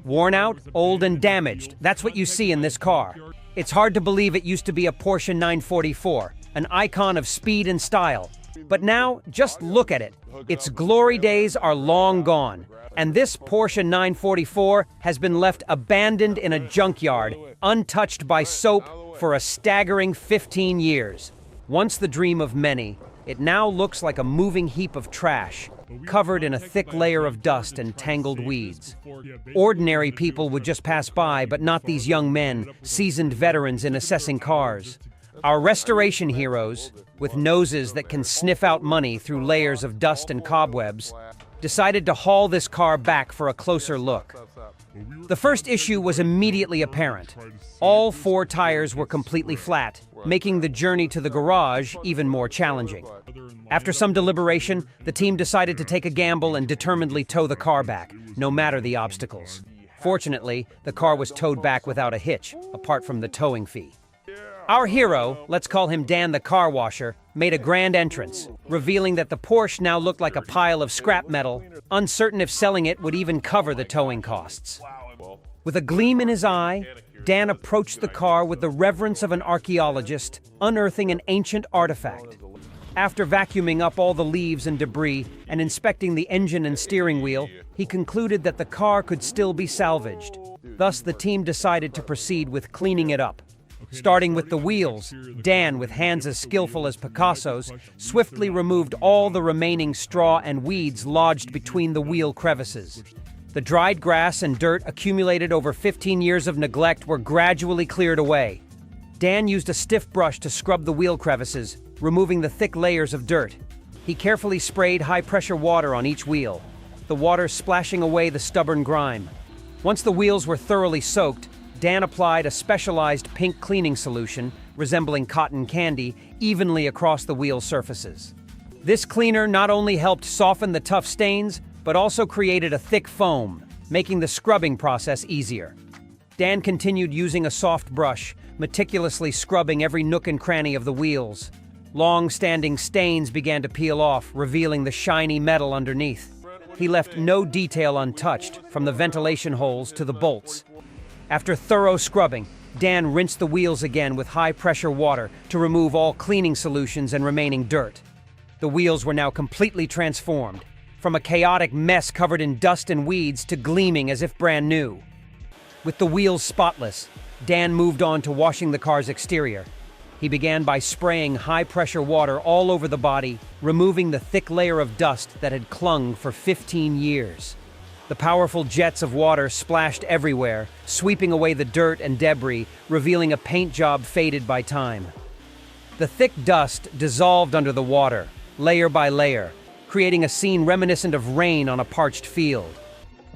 Worn out, old, and damaged. That's what you see in this car. It's hard to believe it used to be a Porsche 944, an icon of speed and style. But now, just look at it. Its glory days are long gone. And this Porsche 944 has been left abandoned in a junkyard, untouched by soap, for a staggering 15 years. Once the dream of many, it now looks like a moving heap of trash, covered in a thick layer of dust and tangled weeds. Ordinary people would just pass by, but not these young men, seasoned veterans in assessing cars. Our restoration heroes, with noses that can sniff out money through layers of dust and cobwebs, decided to haul this car back for a closer look. The first issue was immediately apparent. All 4 tires were completely flat, making the journey to the garage even more challenging. After some deliberation, the team decided to take a gamble and determinedly tow the car back, no matter the obstacles. Fortunately, the car was towed back without a hitch, apart from the towing fee. Our hero, let's call him Dan the car washer, made a grand entrance, revealing that the Porsche now looked like a pile of scrap metal, uncertain if selling it would even cover the towing costs. With a gleam in his eye, Dan approached the car with the reverence of an archaeologist, unearthing an ancient artifact. After vacuuming up all the leaves and debris and inspecting the engine and steering wheel, he concluded that the car could still be salvaged. Thus, the team decided to proceed with cleaning it up. Starting with the wheels, Dan, with hands as skillful as Picasso's, swiftly removed all the remaining straw and weeds lodged between the wheel crevices. The dried grass and dirt accumulated over 15 years of neglect were gradually cleared away. Dan used a stiff brush to scrub the wheel crevices, removing the thick layers of dirt. He carefully sprayed high-pressure water on each wheel, the water splashing away the stubborn grime. Once the wheels were thoroughly soaked, Dan applied a specialized pink cleaning solution, resembling cotton candy, evenly across the wheel surfaces. This cleaner not only helped soften the tough stains, but also created a thick foam, making the scrubbing process easier. Dan continued using a soft brush, meticulously scrubbing every nook and cranny of the wheels. Long-standing stains began to peel off, revealing the shiny metal underneath. He left no detail untouched, from the ventilation holes to the bolts. After thorough scrubbing, Dan rinsed the wheels again with high-pressure water to remove all cleaning solutions and remaining dirt. The wheels were now completely transformed, from a chaotic mess covered in dust and weeds to gleaming as if brand new. With the wheels spotless, Dan moved on to washing the car's exterior. He began by spraying high-pressure water all over the body, removing the thick layer of dust that had clung for 15 years. The powerful jets of water splashed everywhere, sweeping away the dirt and debris, revealing a paint job faded by time. The thick dust dissolved under the water, layer by layer, creating a scene reminiscent of rain on a parched field.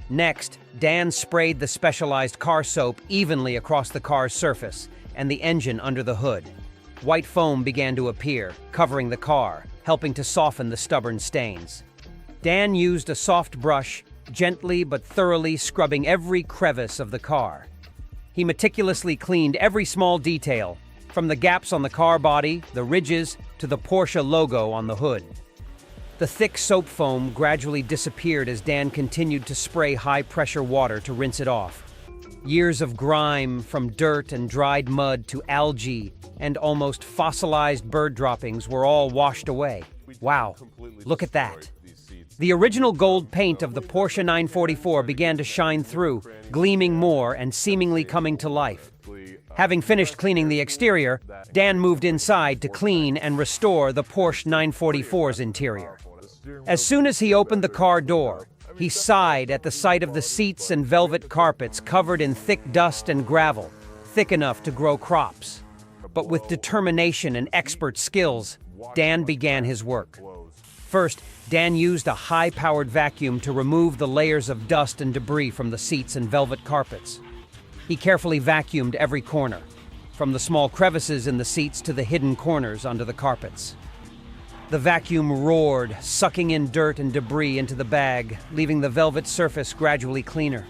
Next, Dan sprayed the specialized car soap evenly across the car's surface and the engine under the hood. White foam began to appear, covering the car, helping to soften the stubborn stains. Dan used a soft brush, gently but thoroughly scrubbing every crevice of the car. He meticulously cleaned every small detail, from the gaps on the car body, the ridges, to the Porsche logo on the hood. The thick soap foam gradually disappeared as Dan continued to spray high-pressure water to rinse it off. Years of grime, from dirt and dried mud to algae and almost fossilized bird droppings, were all washed away. Wow, look at that. The original gold paint of the Porsche 944 began to shine through, gleaming more and seemingly coming to life. Having finished cleaning the exterior, Dan moved inside to clean and restore the Porsche 944's interior. As soon as he opened the car door, he sighed at the sight of the seats and velvet carpets covered in thick dust and gravel, thick enough to grow crops. But with determination and expert skills, Dan began his work. First, Dan used a high-powered vacuum to remove the layers of dust and debris from the seats and velvet carpets. He carefully vacuumed every corner, from the small crevices in the seats to the hidden corners under the carpets. The vacuum roared, sucking in dirt and debris into the bag, leaving the velvet surface gradually cleaner.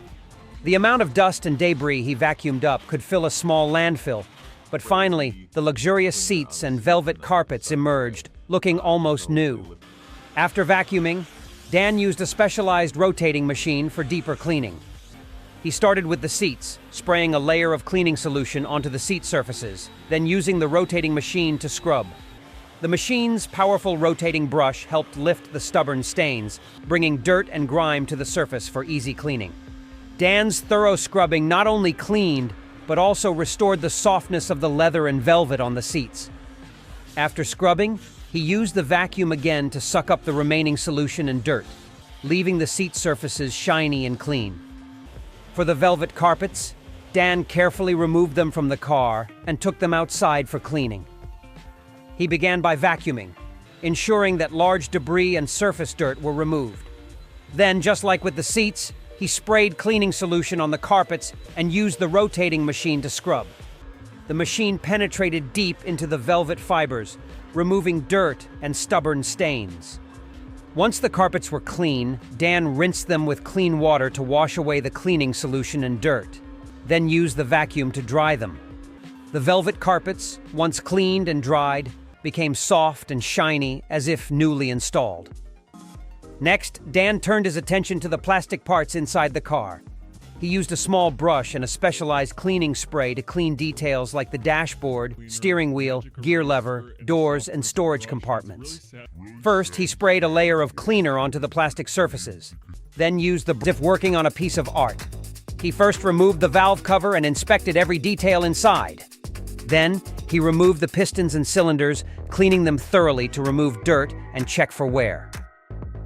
The amount of dust and debris he vacuumed up could fill a small landfill, but finally, the luxurious seats and velvet carpets emerged, looking almost new. After vacuuming, Dan used a specialized rotating machine for deeper cleaning. He started with the seats, spraying a layer of cleaning solution onto the seat surfaces, then using the rotating machine to scrub. The machine's powerful rotating brush helped lift the stubborn stains, bringing dirt and grime to the surface for easy cleaning. Dan's thorough scrubbing not only cleaned, but also restored the softness of the leather and velvet on the seats. After scrubbing, he used the vacuum again to suck up the remaining solution and dirt, leaving the seat surfaces shiny and clean. For the velvet carpets, Dan carefully removed them from the car and took them outside for cleaning. He began by vacuuming, ensuring that large debris and surface dirt were removed. Then, just like with the seats, he sprayed cleaning solution on the carpets and used the rotating machine to scrub. The machine penetrated deep into the velvet fibers, removing dirt and stubborn stains. Once the carpets were clean, Dan rinsed them with clean water to wash away the cleaning solution and dirt, then used the vacuum to dry them. The velvet carpets, once cleaned and dried, became soft and shiny as if newly installed. Next, Dan turned his attention to the plastic parts inside the car. He used a small brush and a specialized cleaning spray to clean details like the dashboard, steering wheel, gear lever, doors, and storage compartments. First, he sprayed a layer of cleaner onto the plastic surfaces, then used the brush as if working on a piece of art. He first removed the valve cover and inspected every detail inside. Then, he removed the pistons and cylinders, cleaning them thoroughly to remove dirt and check for wear.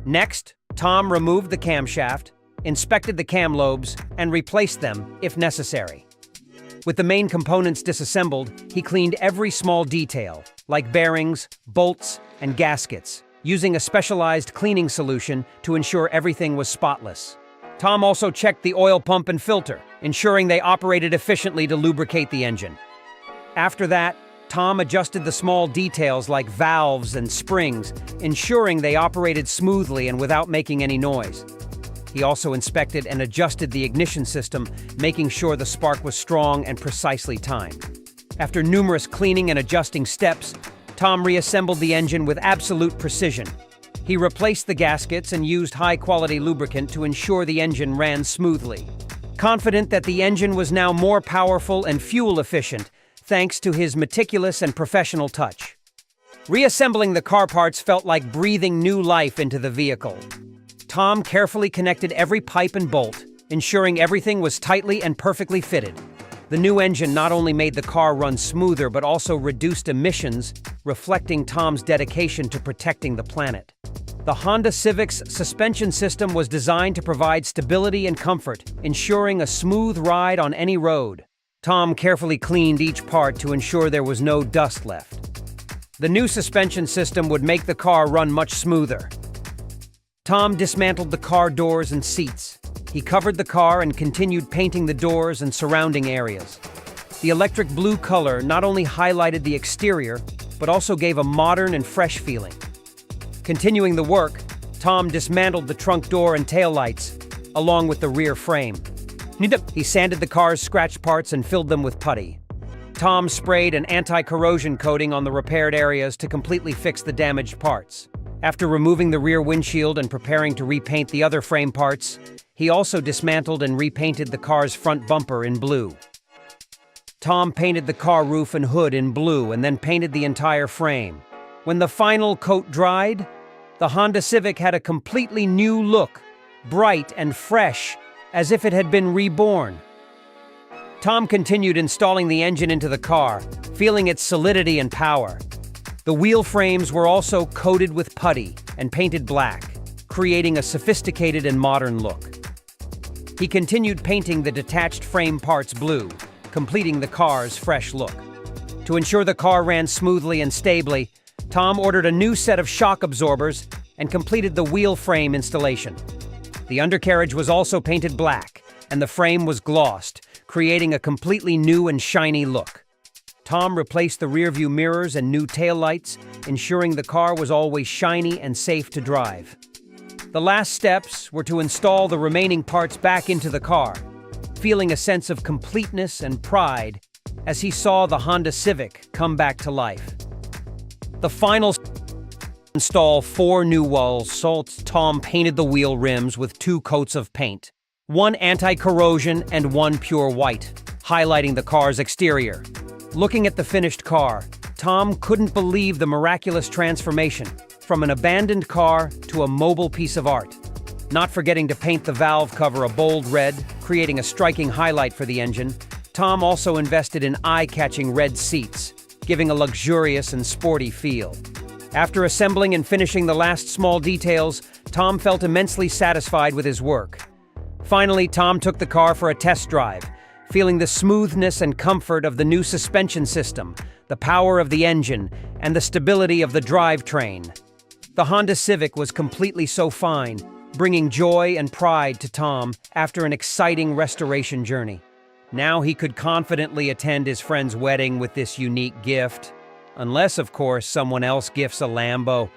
Next, Tom removed the camshaft, inspected the cam lobes, and replaced them if necessary. With the main components disassembled, he cleaned every small detail, like bearings, bolts, and gaskets, using a specialized cleaning solution to ensure everything was spotless. Tom also checked the oil pump and filter, ensuring they operated efficiently to lubricate the engine. After that, Tom adjusted the small details like valves and springs, ensuring they operated smoothly and without making any noise. He also inspected and adjusted the ignition system, making sure the spark was strong and precisely timed. After numerous cleaning and adjusting steps, Tom reassembled the engine with absolute precision. He replaced the gaskets and used high-quality lubricant to ensure the engine ran smoothly. Confident that the engine was now more powerful and fuel-efficient, thanks to his meticulous and professional touch. Reassembling the car parts felt like breathing new life into the vehicle. Tom carefully connected every pipe and bolt, ensuring everything was tightly and perfectly fitted. The new engine not only made the car run smoother but also reduced emissions, reflecting Tom's dedication to protecting the planet. The Honda Civic's suspension system was designed to provide stability and comfort, ensuring a smooth ride on any road. Tom carefully cleaned each part to ensure there was no dust left. The new suspension system would make the car run much smoother. Tom dismantled the car doors and seats. He covered the car and continued painting the doors and surrounding areas. The electric blue color not only highlighted the exterior, but also gave a modern and fresh feeling. Continuing the work, Tom dismantled the trunk door and taillights, along with the rear frame. He sanded the car's scratched parts and filled them with putty. Tom sprayed an anti-corrosion coating on the repaired areas to completely fix the damaged parts. After removing the rear windshield and preparing to repaint the other frame parts, he also dismantled and repainted the car's front bumper in blue. Tom painted the car roof and hood in blue and then painted the entire frame. When the final coat dried, the Honda Civic had a completely new look, bright and fresh, as if it had been reborn. Tom continued installing the engine into the car, feeling its solidity and power. The wheel frames were also coated with putty and painted black, creating a sophisticated and modern look. He continued painting the detached frame parts blue, completing the car's fresh look. To ensure the car ran smoothly and stably, Tom ordered a new set of shock absorbers and completed the wheel frame installation. The undercarriage was also painted black, and the frame was glossed, creating a completely new and shiny look. Tom replaced the rearview mirrors and new taillights, ensuring the car was always shiny and safe to drive. The last steps were to install the remaining parts back into the car, feeling a sense of completeness and pride as he saw the Honda Civic come back to life. The final install 4 new walls. Tom painted the wheel rims with 2 coats of paint. one anti-corrosion and one pure white, highlighting the car's exterior. Looking at the finished car, Tom couldn't believe the miraculous transformation from an abandoned car to a mobile piece of art. Not forgetting to paint the valve cover a bold red, creating a striking highlight for the engine, Tom also invested in eye-catching red seats, giving a luxurious and sporty feel. After assembling and finishing the last small details, Tom felt immensely satisfied with his work. Finally, Tom took the car for a test drive, feeling the smoothness and comfort of the new suspension system, the power of the engine, and the stability of the drivetrain. The Honda Civic was completely so fine, bringing joy and pride to Tom after an exciting restoration journey. Now he could confidently attend his friend's wedding with this unique gift. Unless, of course, someone else gifts a Lambo.